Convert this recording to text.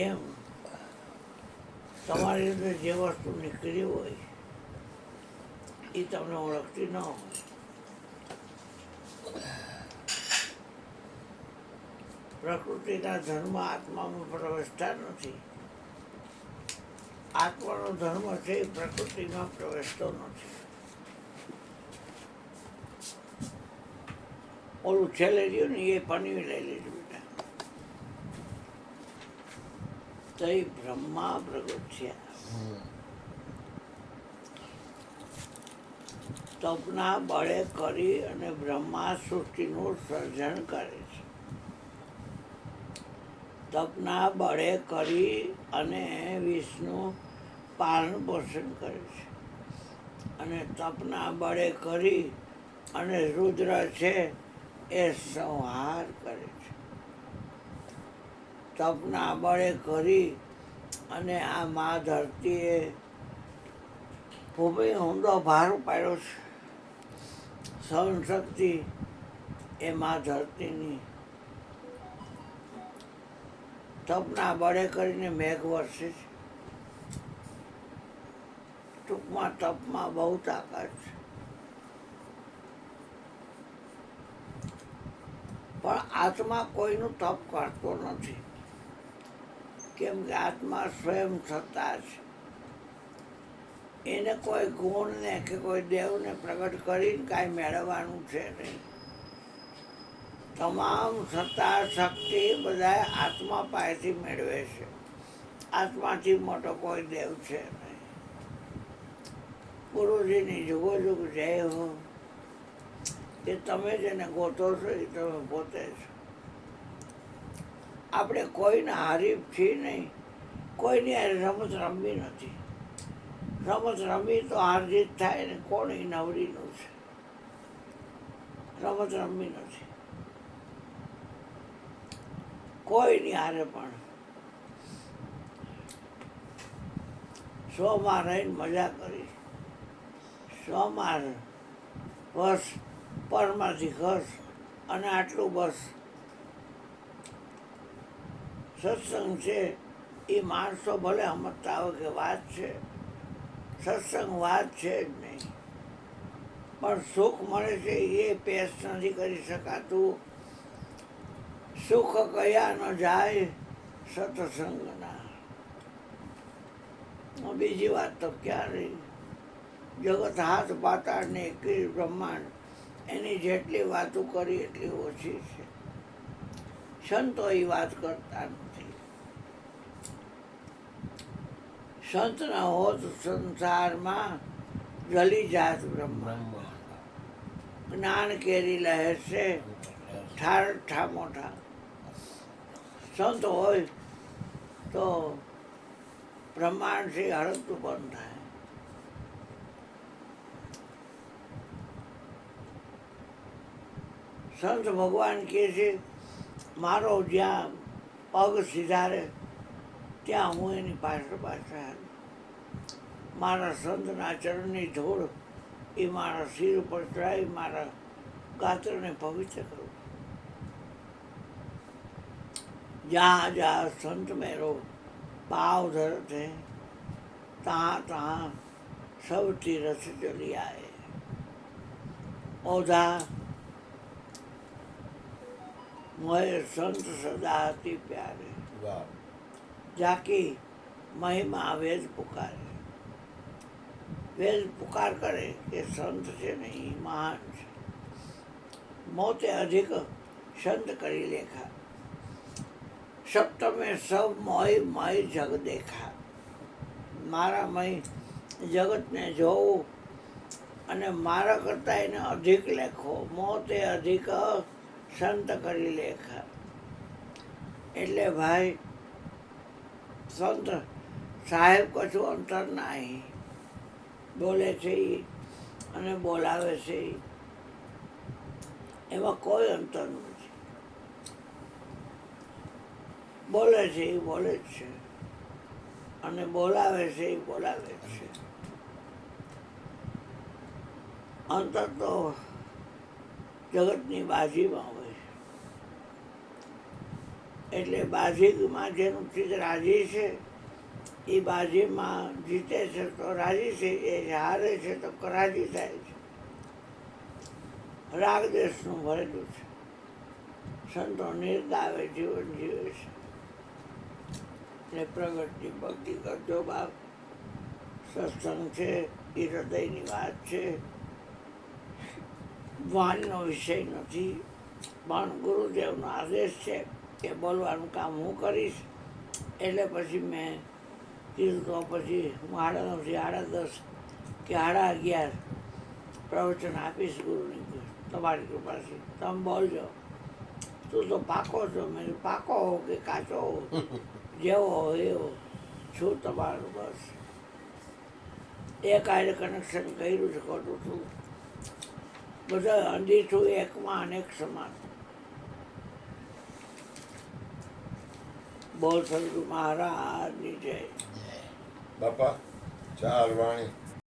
એમ તમારી અંદર જે વસ્તુ નીકળી હોય એ તમને ઓળખતી ન હોય. પ્રકૃતિના ધર્મ આત્મામાં પ્રવેશતા નથી. આત્માનો ધર્મ છે એ પ્રકૃતિમાં પ્રવેશતો નથી. ઓલું છેલ્લે રહ્યું ને એ પનવી લઈ લીધું બેટા. તો એ બ્રહ્મા પ્રગટ થયા. તપના બળે કરી અને બ્રહ્મા સૃષ્ટિનું સર્જન કરે છે. તપના બળે કરી અને વિષ્ણુ પાલન પોષણ કરે છે. અને તપના બળે કરી અને રુદ્ર છે એ સંહાર કરે છે. તપના બળે કરી અને આ મા ધરતીએ ભૂમિ ઊંડો ભાર પાડ્યો છે. સહન શક્તિ એ મા ધરતીની તપના બળે કરીને મેઘ વરસે છે. ટૂંકમાં તપમાં બહુ તાકાત છે. પણ આત્મા કોઈનું તપ કરતો નથી, કેમ કે આત્મા સ્વયં સત્તા છે. એને કોઈ ગુણને કે કોઈ દેવને પ્રગટ કરીને કાંઈ મેળવવાનું છે નહીં. તમામ સત્તા શક્તિ બધા આત્મા પાસેથી મેળવે છે. આત્માથી મોટો કોઈ દેવ છે નહીં. ગુરુજીની જુગો જુગ જય હો કે તમે જેને ગોતો છો એ તમે પોતે છો. આપણે કોઈના હરીફ છીએ નહીં. કોઈની હારે રમત રમવી નથી. રમત રમી તો હાર જીત થાય ને કોણ એ નવરીનું છે. રમત રમવી નથી કોઈની હારે. પણ સ્વમાં રહીને મજા કરી. સ્વમાં બસ, પરમાંથી ખસ અને આટલું બસ. સત્સંગ છે એ માણસો ભલે સમજતા હોય કે વાત છે, સત્સંગ વાત છે જ નહીં. પણ સુખ મળે છે એ પેશ નથી કરી શકાતું. સુખ કયા ન જાય સત્સંગના. બીજી વાત તો ક્યાં રહી. જગત હાથ પાતાળ ને એકવીસ બ્રહ્માંડ એની જેટલી વાતો કરી એટલી ઓછી છે. સંતો એ વાત કરતા નથી. સંત ન હોત સંસારમાં જલી જાત બ્રહ્મા. જ્ઞાન કેરી લહેર છે ઠાર ઠા મોઠા. સંત હોય તો બ્રહ્માંડથી હળગતું બંધ થાય. સંત ભગવાન કહે છે મારો જ્યાં પગ સિધારે ત્યાં હું એની પાછળ પાછળ. મારા સંતના ચરણની ધૂળ એ મારા શિર ઉપર ચડાવી મારા ગાત્રને પવિત્ર કરું. જहाँ जहाँ संत मेरो पाव धरते तहाँ तहाँ सब तीरथ चली आए. ओधा मोहे संत सदा अति प्यारे. जाकी महिमा वेद पुकारे. वेद पुकार करे કે સંત છે ને એ મહાન છે. મોતે અધિક સંત કરી લેખા. સપ્તમે સૌ મોય મય જગ દેખા. મારા મય જગતને જોવું અને મારા કરતાં એને અધિક લેખો. મોતે અધિક સંત કરી લેખા. એટલે ભાઈ સંત સાહેબ કશું અંતર નહીં. બોલે છે એ અને બોલાવે છે એમાં કોઈ અંતર નથી. બોલે છે એ બોલે જ છે અને બોલાવે છે એ બોલાવે જ છે. અંતર તો જગતની બાજીમાં હોય. એટલે બાજીમાં જેનું ચિત્ત રાજી છે એ બાજીમાં જીતે છે તો રાજી છે, એ હારે છે તો રાજી થાય છે. રાગ દેશનું ભરેલું છે. સંતો નિર્દાવે જીવન જીવે છે. એટલે પ્રગટની ભક્તિ કરજો બાપ. સત્સંગ છે એ હૃદયની વાત છે, વાણીનો વિષય નથી, પણ ગુરુદેવનો આદેશ છે કે બોલવાનું કામ હું કરીશ. એટલે પછી મેં કીધું તો પછી હું 9:30 10:30 કે 11:30 પ્રવચન આપીશ ગુરુની તમારી કૃપાથી. તમે બોલજો. તું તો પાકો છો. મેં પાકો હો કે કાચો હો, જેવો હો એવો છું તમારું. બસ એક આડે કનેક્શન કર્યું છે, ખોટું છું. બધા અંધી છું, એકમાં અનેક સમાન. બોલ સદગુરુ મહારાજની જય. બાપા 4 વાણી